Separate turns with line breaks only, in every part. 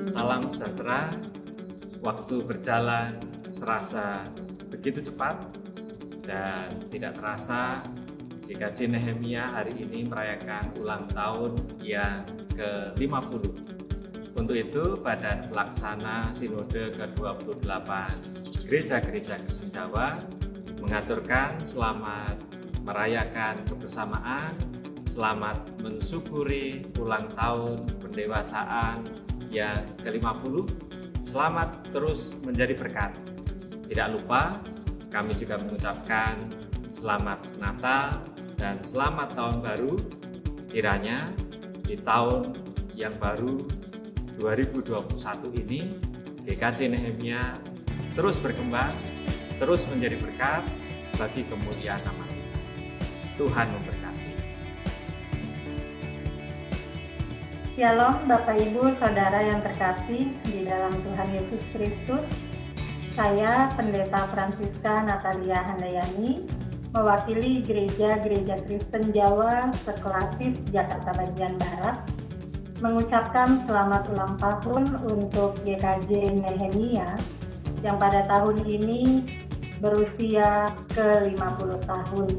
Salam sejahtera, waktu berjalan serasa begitu cepat dan tidak terasa GKJ Nehemia hari ini merayakan ulang tahun yang ke-50. Untuk itu, Badan Pelaksana Sinode ke-28 Gereja-Gereja Kristen Jawa mengaturkan selamat merayakan kebersamaan, selamat mensyukuri ulang tahun pendewasaan yang ke-50, selamat terus menjadi berkat. Tidak lupa, kami juga mengucapkan selamat Natal dan selamat tahun baru. Kiranya di tahun yang baru 2021 ini, GKJ Nehemia terus berkembang, terus menjadi berkat bagi kemuliaan nama Tuhan. Tuhan memberkati.
Shalom Bapak Ibu Saudara yang terkasih di dalam Tuhan Yesus Kristus. Saya Pendeta Francisca Natalia Handayani, mewakili Gereja-Gereja Kristen Jawa Sekelapis Jakarta Bagian Barat, mengucapkan selamat ulang tahun untuk GKJ Nehemia yang pada tahun ini berusia ke-50 tahun.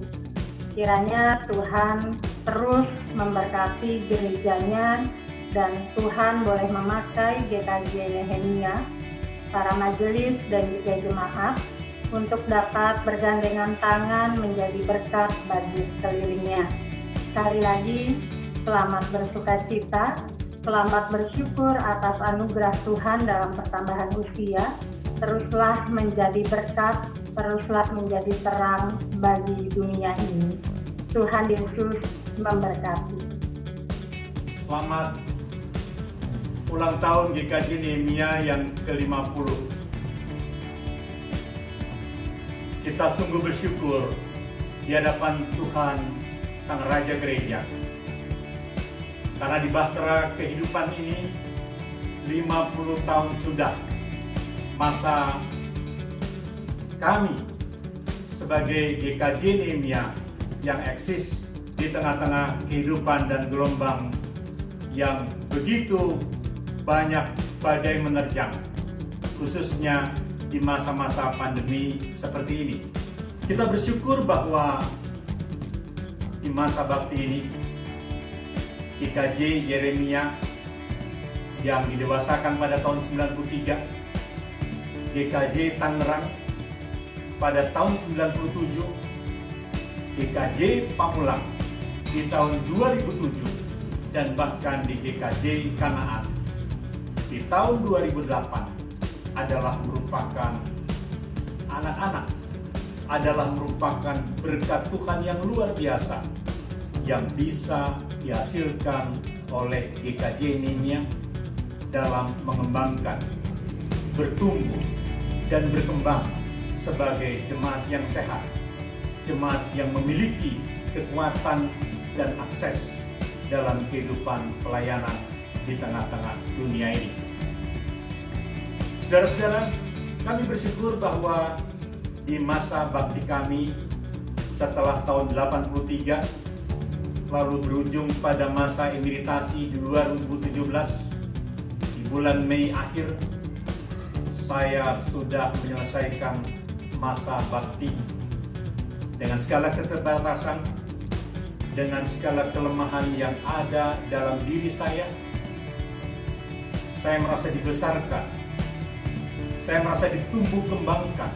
Kiranya Tuhan terus memberkati gerejanya dan Tuhan boleh memakai GKJ Nehemia, para majelis dan juga jemaat untuk dapat bergandengan tangan menjadi berkat bagi sekelilingnya. Sekali lagi, selamat bersukacita, selamat bersyukur atas anugerah Tuhan dalam pertambahan usia. Teruslah menjadi berkat, teruslah menjadi terang bagi dunia ini. Tuhan Yesus memberkati.
Selamat ulang tahun GKJ Nehemia yang ke-50. Kita sungguh bersyukur di hadapan Tuhan Sang Raja Gereja. Karena di bahtera kehidupan ini 50 tahun sudah masa kami sebagai GKJ Nehemia yang eksis di tengah-tengah kehidupan dan gelombang yang begitu banyak badai menerjang, khususnya di masa-masa pandemi seperti ini. Kita bersyukur bahwa di masa bakti ini, GKJ Yeremia yang didewasakan pada tahun 93, GKJ Tangerang pada tahun 97, GKJ Pamulang di tahun 2007, dan bahkan di GKJ Kanaan di tahun 2008 adalah merupakan anak-anak, adalah merupakan berkat Tuhan yang luar biasa yang bisa dihasilkan oleh GKJ Nehemia dalam mengembangkan, bertumbuh, dan berkembang sebagai jemaat yang sehat, jemaat yang memiliki kekuatan dan akses dalam kehidupan pelayanan di tengah-tengah dunia ini. Saudara-saudara, kami bersyukur bahwa di masa bakti kami setelah tahun 83 lalu berujung pada masa emeritasi di 2017, di bulan Mei akhir saya sudah menyelesaikan masa bakti dengan segala keterbatasan, dengan segala kelemahan yang ada dalam diri saya. Saya merasa dibesarkan, saya merasa ditumbuh kembangkan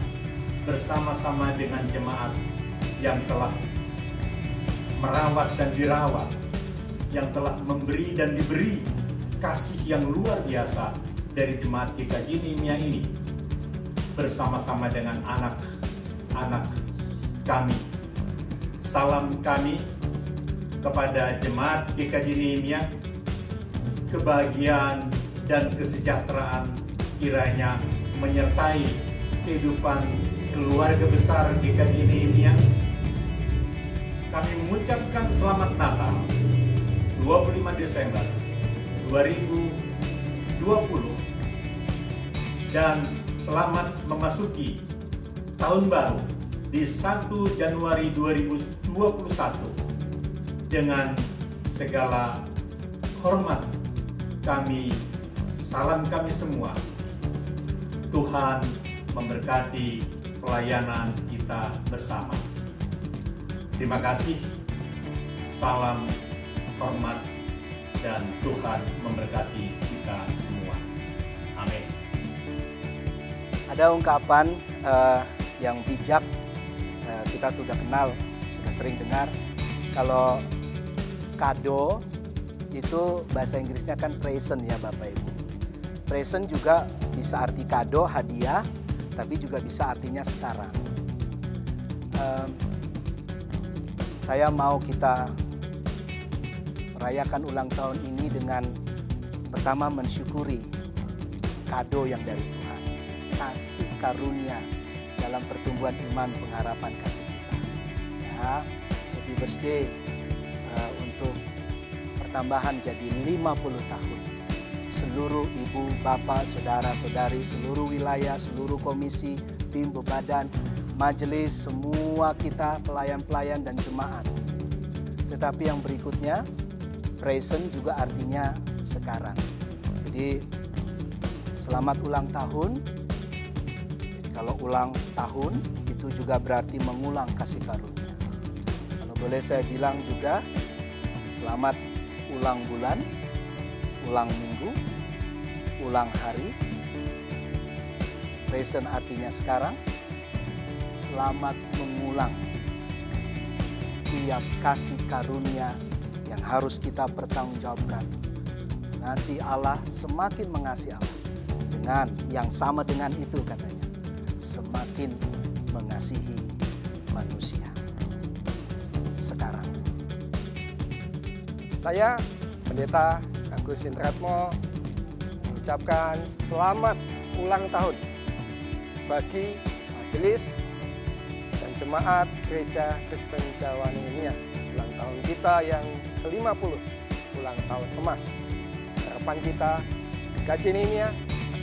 bersama-sama dengan jemaat yang telah merawat dan dirawat, yang telah memberi dan diberi kasih yang luar biasa dari jemaat GKJ Nehemia ini, bersama-sama dengan anak-anak kami. Salam kami kepada jemaat GKJ Nehemia, kebahagiaan dan kesejahteraan kiranya menyertai kehidupan keluarga besar GKJ Nehemia. Kami mengucapkan selamat Natal 25 Desember 2020 dan selamat memasuki tahun baru di 1 Januari 2021 dengan segala hormat kami, salam kami semua. Tuhan memberkati pelayanan kita bersama. Terima kasih. Salam hormat dan Tuhan memberkati kita semua. Amin.
Ada ungkapan yang bijak, kita sudah kenal, sudah sering dengar. Kalau kado itu bahasa Inggrisnya kan present ya Bapak Ibu. Present juga bisa arti kado, hadiah, tapi juga bisa artinya sekarang. Saya mau kita merayakan ulang tahun ini dengan pertama mensyukuri kado yang dari Tuhan, kasih karunia dalam pertumbuhan iman pengharapan kasih kita. Ya, happy birthday untuk pertambahan jadi 50 tahun. Seluruh ibu, bapak, saudara-saudari, seluruh wilayah, seluruh komisi, tim bebadan, majelis, semua kita pelayan-pelayan dan jemaat. Tetapi yang berikutnya, present juga artinya sekarang. Jadi selamat ulang tahun. Jadi kalau ulang tahun itu juga berarti mengulang kasih karunia. Kalau boleh saya bilang juga selamat ulang bulan, ulang minggu, ulang hari. Present artinya sekarang. Selamat mengulang tiap kasih karunia yang harus kita pertanggungjawabkan. Mengasihi Allah, semakin mengasihi Allah. Dengan yang sama dengan itu katanya, semakin mengasihi manusia. Sekarang.
Saya, Pendeta Agus Indratmo, mengucapkan selamat ulang tahun bagi majelis dan jemaat Gereja Kristen Jawa Nehemia. Ulang tahun kita yang ke-50, ulang tahun emas. Harapan kita, GKJ Nehemia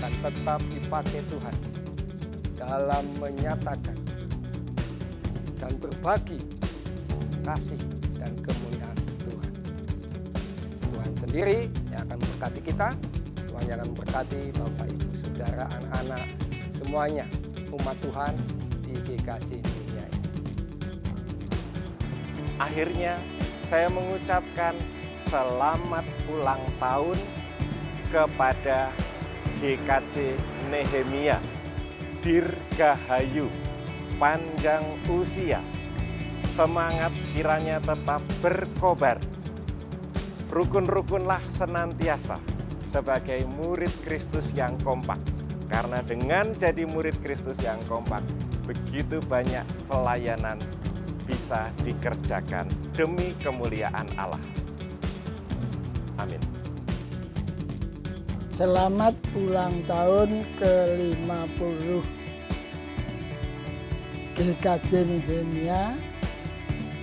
akan tetap dipakai Tuhan dalam menyatakan dan berbagi kasih dan kemuliaan Tuhan. Tuhan sendiri yang akan memberkati kita, Tuhan yang akan memberkati Bapak, Ibu, Saudara, anak-anak, semuanya umat Tuhan di GKJ Nehemia ini.
Akhirnya saya mengucapkan selamat ulang tahun kepada GKJ Nehemia. Dirgahayu, panjang usia, semangat kiranya tetap berkobar. Rukun-rukunlah senantiasa sebagai murid Kristus yang kompak. Karena dengan jadi murid Kristus yang kompak, begitu banyak pelayanan bisa dikerjakan demi kemuliaan Allah. Amin.
Selamat ulang tahun ke-50 GKJ Nehemia.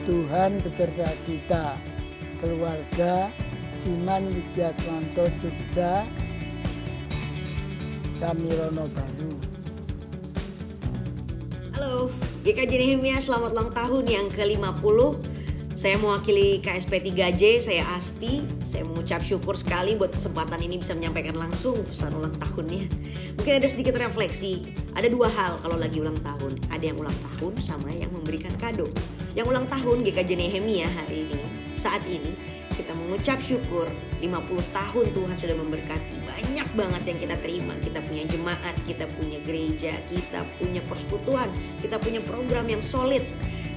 Tuhan beserta kita, keluarga Siman Widiatwanto Jogja, Samirono Baru.
Halo, GKJ Nehemia, selamat ulang tahun yang ke-50. Saya mewakili KSP 3J, saya Asti. Saya mengucap syukur sekali buat kesempatan ini bisa menyampaikan langsung pesan ulang tahunnya. Mungkin ada sedikit refleksi. Ada dua hal kalau lagi ulang tahun. Ada yang ulang tahun sama yang memberikan kado. Yang ulang tahun GKJ Nehemia hari ini, saat ini, kita mengucap syukur 50 tahun Tuhan sudah memberkati. Banyak banget yang kita terima. Kita punya jemaat, kita punya gereja, kita punya persekutuan, kita punya program yang solid.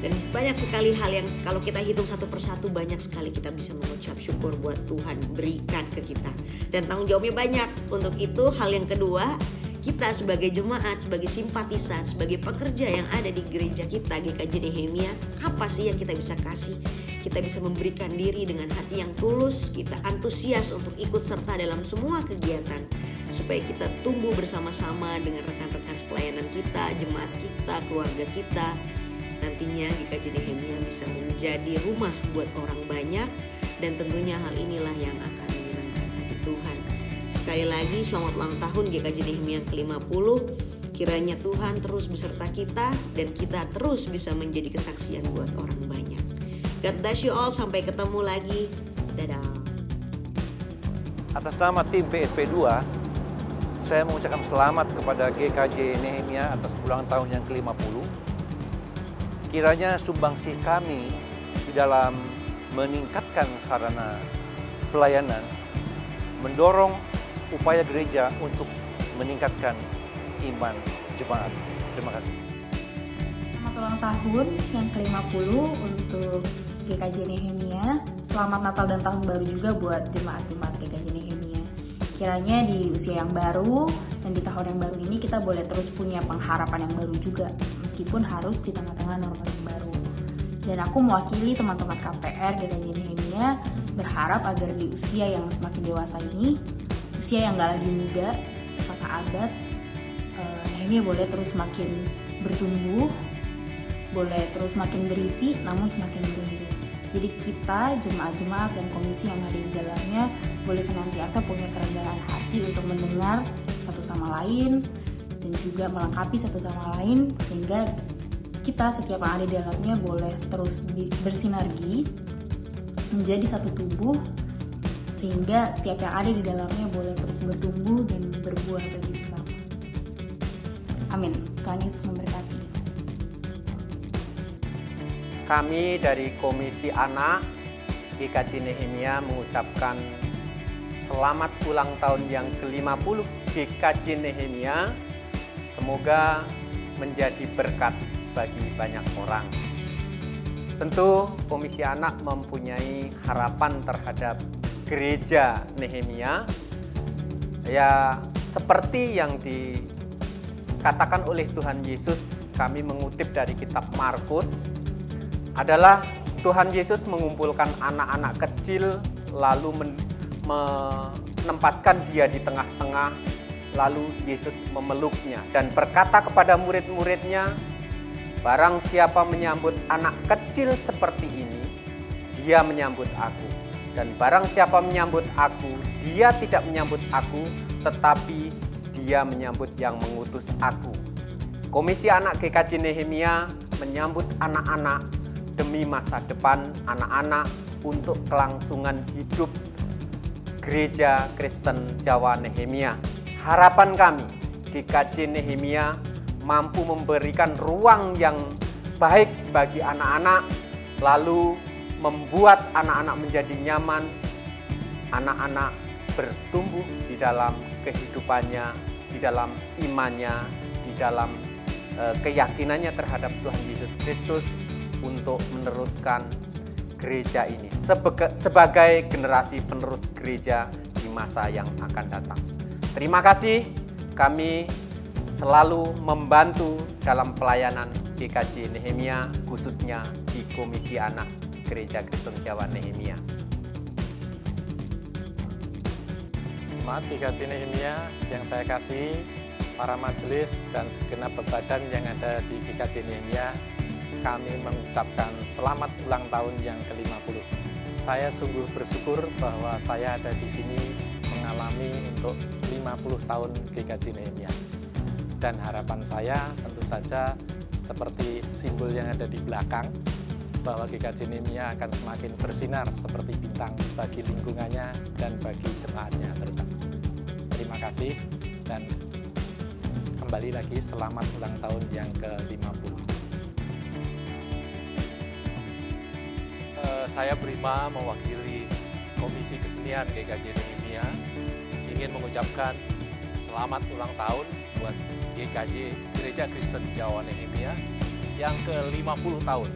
Dan banyak sekali hal yang kalau kita hitung satu persatu, banyak sekali kita bisa mengucap syukur buat Tuhan berikan ke kita. Dan tanggung jawabnya banyak. Untuk itu hal yang kedua, kita sebagai jemaat, sebagai simpatisan, sebagai pekerja yang ada di gereja kita GKJ Nehemia, apa sih yang kita bisa kasih? Kita bisa memberikan diri dengan hati yang tulus, kita antusias untuk ikut serta dalam semua kegiatan, supaya kita tumbuh bersama-sama dengan rekan-rekan pelayanan kita, jemaat kita, keluarga kita. Nantinya GKJ Nehemia bisa menjadi rumah buat orang banyak, dan tentunya hal inilah yang akan menyenangkan hati Tuhan. Sekali lagi selamat ulang tahun GKJ Nehemia ke-50. Kiranya Tuhan terus beserta kita dan kita terus bisa menjadi kesaksian buat orang banyak. God bless you all, sampai ketemu lagi. Dadah.
Atas nama tim PSP 2, saya mengucapkan selamat kepada GKJ Nehemia atas ulang tahun yang ke-50. Kiranya sumbangsih kami di dalam meningkatkan sarana pelayanan, mendorong upaya gereja untuk meningkatkan iman jemaat. Terima kasih.
Selamat ulang tahun yang ke-50 untuk GKJ Nehemia. Selamat Natal dan Tahun Baru juga buat jemaat-jemaat GKJ Nehemia. Kiranya di usia yang baru dan di tahun yang baru ini kita boleh terus punya pengharapan yang baru juga, meskipun harus di tengah-tengah norma yang baru. Dan aku mewakili teman-teman KPR GKJ Nehemia berharap agar di usia yang semakin dewasa ini, usia yang gak lagi muda, setengah abad, Nehemia boleh terus makin bertumbuh, boleh terus makin berisi, namun semakin bertumbuh. Jadi kita, jemaat-jemaat dan komisi yang ada di dalamnya boleh senantiasa punya kerendahan hati untuk mendengar satu sama lain dan juga melengkapi satu sama lain, sehingga kita setiap yang ada di dalamnya boleh terus bersinergi menjadi satu tubuh, sehingga setiap yang ada di dalamnya boleh terus bertumbuh dan berbuah bagi sesama. Amin. Tuhan Yesus memberkati.
Kami dari Komisi Anak GKJ Nehemia mengucapkan selamat ulang tahun yang ke-50 GKJ Nehemia. Semoga menjadi berkat bagi banyak orang. Tentu Komisi Anak mempunyai harapan terhadap Gereja Nehemia. Ya, seperti yang dikatakan oleh Tuhan Yesus, kami mengutip dari kitab Markus, adalah Tuhan Yesus mengumpulkan anak-anak kecil lalu menempatkan dia di tengah-tengah, lalu Yesus memeluknya dan berkata kepada murid-muridnya, barang siapa menyambut anak kecil seperti ini, dia menyambut aku. Dan barang siapa menyambut aku, dia tidak menyambut aku, tetapi dia menyambut yang mengutus aku. Komisi Anak GKJ Nehemia menyambut anak-anak demi masa depan anak-anak untuk kelangsungan hidup Gereja Kristen Jawa Nehemia. Harapan kami, GKJ Nehemia mampu memberikan ruang yang baik bagi anak-anak, lalu membuat anak-anak menjadi nyaman, anak-anak bertumbuh di dalam kehidupannya, di dalam imannya, di dalam keyakinannya terhadap Tuhan Yesus Kristus, untuk meneruskan gereja ini sebagai generasi penerus gereja di masa yang akan datang. Terima kasih, kami selalu membantu dalam pelayanan GKJ Nehemia, khususnya di Komisi Anak Gereja Kristen Jawa Nehemia.
Jemaat GKJ Nehemia yang saya kasih, para majelis dan segenap badan yang ada di GKJ Nehemia, kami mengucapkan selamat ulang tahun yang ke-50. Saya sungguh bersyukur bahwa saya ada di sini mengalami untuk 50 tahun GKJ Nehemia. Dan harapan saya tentu saja seperti simbol yang ada di belakang, bahwa GKJ Nehemia akan semakin bersinar seperti bintang bagi lingkungannya dan bagi jemaatnya terutama. Terima kasih dan kembali lagi selamat ulang tahun yang ke-50.
Saya Prima mewakili Komisi Kesenian GKJ Nehemia ingin mengucapkan selamat ulang tahun buat GKJ Gereja Kristen Jawa Nehemia yang ke-50 tahun.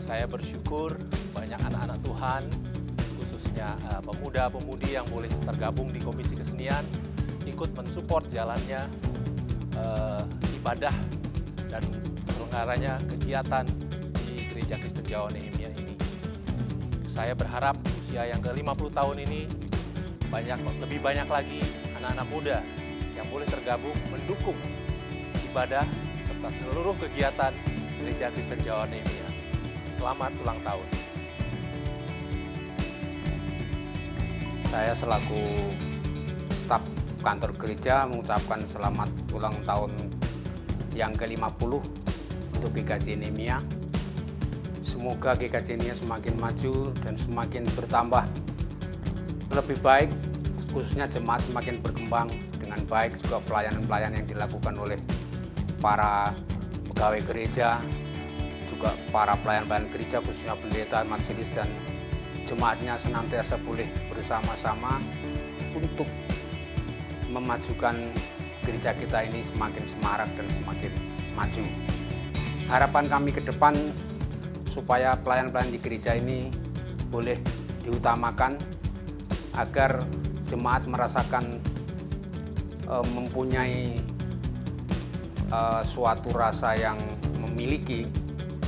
Saya bersyukur banyak anak-anak Tuhan, khususnya pemuda-pemudi yang boleh tergabung di Komisi Kesenian, ikut mensupport jalannya ibadah dan selenggaranya kegiatan di Gereja Kristen Jawa Nehemia ini. Saya berharap usia yang ke-50 tahun ini lebih banyak lagi anak-anak muda yang boleh tergabung mendukung ibadah serta seluruh kegiatan Gereja Kristen Jawa Nehemia. Selamat ulang tahun.
Saya selaku staf kantor gereja mengucapkan selamat ulang tahun yang ke-50 untuk GKJ Nehemia. Semoga GKJ Nehemia semakin maju dan semakin bertambah lebih baik khususnya jemaat semakin berkembang dengan baik, juga pelayanan-pelayanan yang dilakukan oleh para pegawai gereja, juga para pelayan-pelayan gereja khususnya pendeta, majelis dan jemaatnya senantiasa boleh bersama-sama untuk memajukan gereja kita ini semakin semarak dan semakin maju. Harapan kami ke depan supaya pelayan-pelayan di gereja ini boleh diutamakan agar jemaat merasakan mempunyai suatu rasa yang memiliki,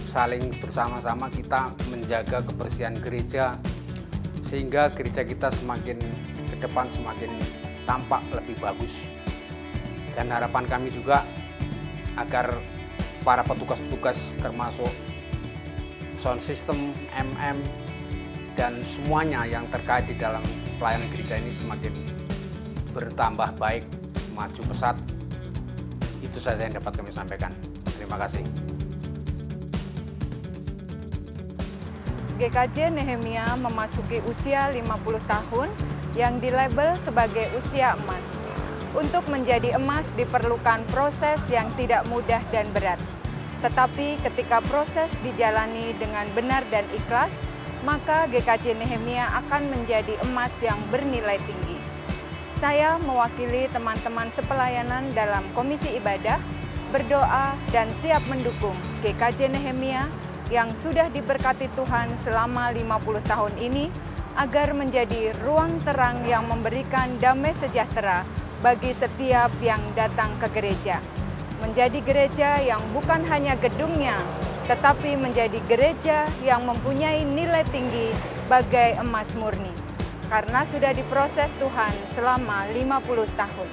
saling bersama-sama kita menjaga kebersihan gereja sehingga gereja kita semakin ke depan semakin tampak lebih bagus. Dan harapan kami juga agar para petugas-petugas termasuk sound system, MM, dan semuanya yang terkait di dalam pelayanan gereja ini semakin bertambah baik, maju pesat. Itu saja yang dapat kami sampaikan. Terima kasih.
GKJ Nehemia memasuki usia 50 tahun yang dilabel sebagai usia emas. Untuk menjadi emas diperlukan proses yang tidak mudah dan berat. Tetapi ketika proses dijalani dengan benar dan ikhlas, maka GKJ Nehemia akan menjadi emas yang bernilai tinggi. Saya mewakili teman-teman sepelayanan dalam komisi ibadah, berdoa dan siap mendukung GKJ Nehemia yang sudah diberkati Tuhan selama 50 tahun ini agar menjadi ruang terang yang memberikan damai sejahtera bagi setiap yang datang ke gereja. Menjadi gereja yang bukan hanya gedungnya, tetapi menjadi gereja yang mempunyai nilai tinggi bagai emas murni, karena sudah diproses Tuhan selama 50 tahun.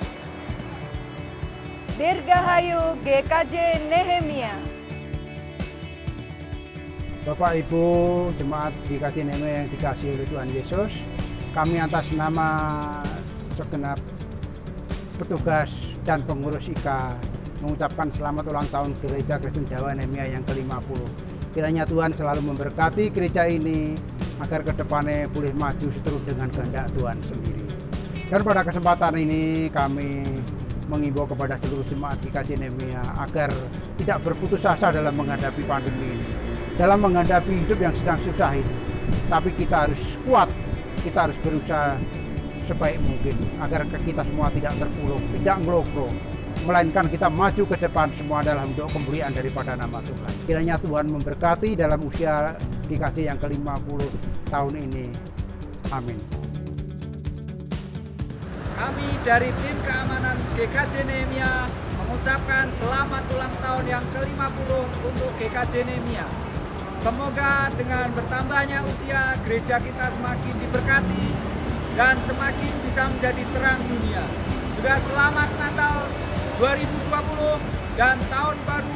Dirgahayu GKJ Nehemia.
Bapak Ibu jemaat GKJ Nehemia yang dikasihi oleh Tuhan Yesus, kami atas nama segenap petugas dan pengurus IKA mengucapkan selamat ulang tahun Gereja Kristen Jawa Nehemia yang ke-50. Kiranya Tuhan selalu memberkati gereja ini agar kedepannya boleh maju seterus dengan kehendak Tuhan sendiri. Dan pada kesempatan ini kami mengimbau kepada seluruh jemaat GKJ Nehemia agar tidak berputus asa dalam menghadapi pandemi ini, dalam menghadapi hidup yang sedang susah ini. Tapi kita harus kuat, kita harus berusaha sebaik mungkin agar kita semua tidak terpuruk, tidak ngelokro, melainkan kita maju ke depan, semua adalah untuk kemuliaan daripada nama Tuhan. Kiranya Tuhan memberkati dalam usia GKJ yang ke-50 tahun ini. Amin.
Kami dari tim keamanan GKJ Nehemia mengucapkan selamat ulang tahun yang ke-50 untuk GKJ Nehemia. Semoga dengan bertambahnya usia gereja kita semakin diberkati dan semakin bisa menjadi terang dunia. Juga selamat Natal 2020 dan tahun baru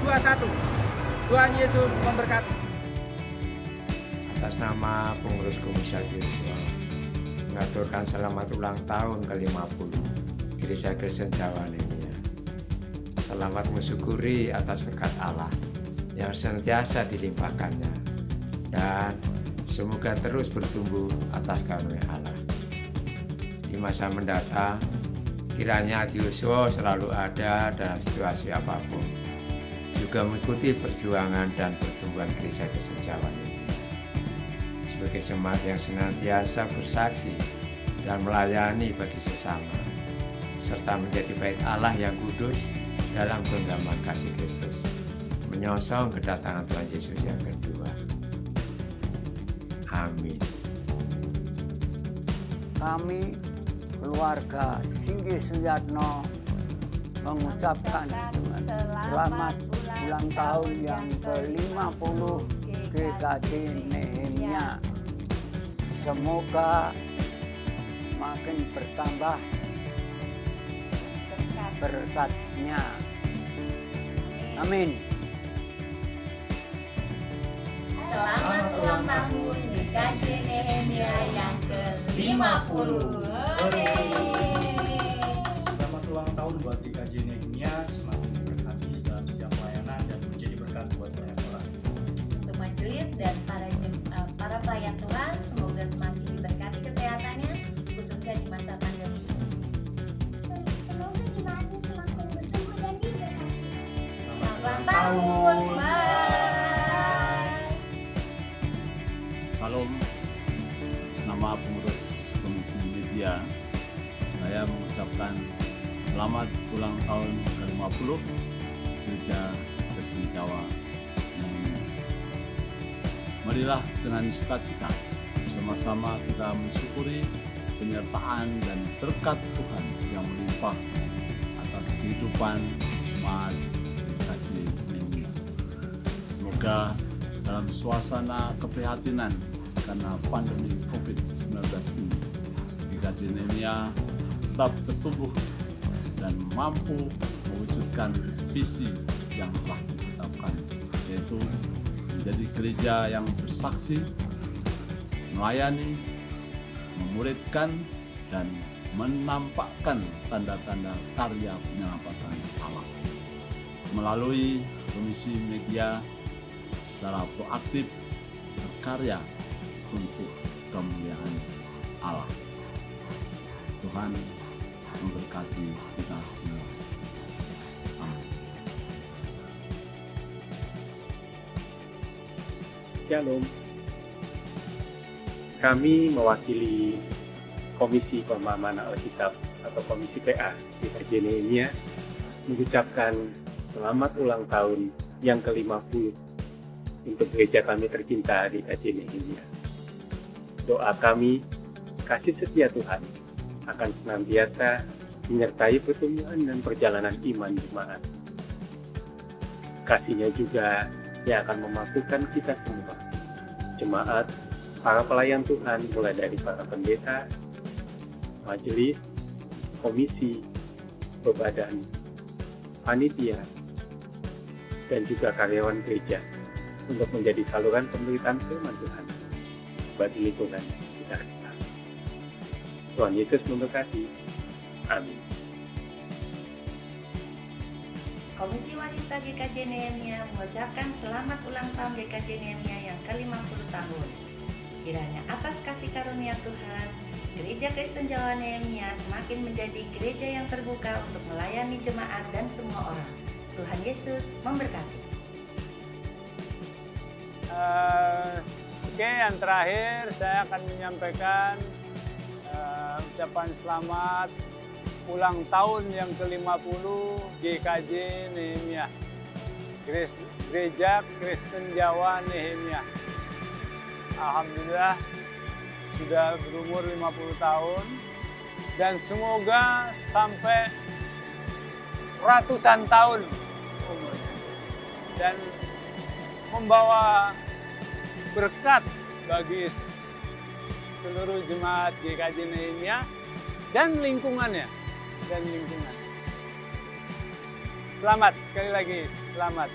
2021. Tuhan Yesus memberkati.
Atas nama pengurus Komisi Yosua, mengaturkan selamat ulang tahun ke-50 Gereja Kristen Jawa Nehemia. Selamat mensyukuri atas berkat Allah yang senantiasa dilimpahkannya, dan semoga terus bertumbuh atas karunia Allah. Di masa mendatang, kiranya Yosua selalu ada dalam situasi apapun, juga mengikuti perjuangan dan pertumbuhan Gereja Kristen Jawa Nehemia. Sebagai jemaat yang senantiasa bersaksi dan melayani bagi sesama, serta menjadi bait Allah yang kudus dalam genggaman kasih Kristus, menyongsong kedatangan Tuhan Yesus yang kedua. Amin.
Kami keluarga Singgi Suyatno mengucapkan selamat ulang tahun yang ke-50 GKJ Nehemia. Semoga makin bertambah berkatnya. Amin.
Selamat ulang tahun GKJ Nehemia yang ke-50.
Selamat ulang tahun buat GKJ Nehemia, semakin diberkati dalam setiap pelayanan dan menjadi berkat buat banyak orang.
Untuk majelis dan para pelayan Tuhan, semoga semakin diberkati kesehatannya, khususnya
nama pengurus Komisi Media, saya mengucapkan selamat ulang tahun ke-50 Gereja Kristen Jawa Nehemia. Marilah dengan sukacita bersama-sama kita mensyukuri penyertaan dan berkat Tuhan yang melimpah atas kehidupan jemaat GKJ Nehemia. Semoga dalam suasana keprihatinan karena pandemi COVID-19 ini, GKJ Nehemia tetap bertumbuh dan mampu mewujudkan visi yang telah ditetapkan, yaitu menjadi gereja yang bersaksi, melayani, memuridkan, dan menampakkan tanda-tanda karya penyelamatan Allah. Melalui Komisi Media secara proaktif berkarya untuk kemuliaan Allah. Tuhan memberkati kita semua. Amin.
Shalom. Kami mewakili Komisi Pemahaman Alkitab atau Komisi PA GKJ Nehemia mengucapkan selamat ulang tahun yang ke-50 untuk gereja kami tercinta GKJ Nehemia. Doa kami, kasih setia Tuhan akan senantiasa menyertai pertumbuhan dan perjalanan iman jemaat. Kasih-Nya juga yang akan memampukan kita semua, jemaat, para pelayan Tuhan, mulai dari para pendeta, majelis, komisi, pebadan, panitia, dan juga karyawan gereja untuk menjadi saluran pemberitaan firman Tuhan bagi lingkungan sekitar kita. Tuhan Yesus memberkati. Amin.
Komisi Wanita GKJ Nehemia mengucapkan selamat ulang tahun GKJ Nehemia yang ke-50 tahun. Kiranya atas kasih karunia Tuhan, Gereja Kristen Jawa Nehemia semakin menjadi gereja yang terbuka untuk melayani jemaat dan semua orang. Tuhan Yesus memberkati.
Oke, yang terakhir saya akan menyampaikan ucapan selamat ulang tahun yang ke-50 GKJ Nehemia, Gereja Kristen Jawa Nehemia. Alhamdulillah sudah berumur 50 tahun dan semoga sampai ratusan tahun umurnya dan membawa berkat bagi seluruh jemaat GKJ Nehemia dan lingkungannya. Selamat sekali lagi, selamat.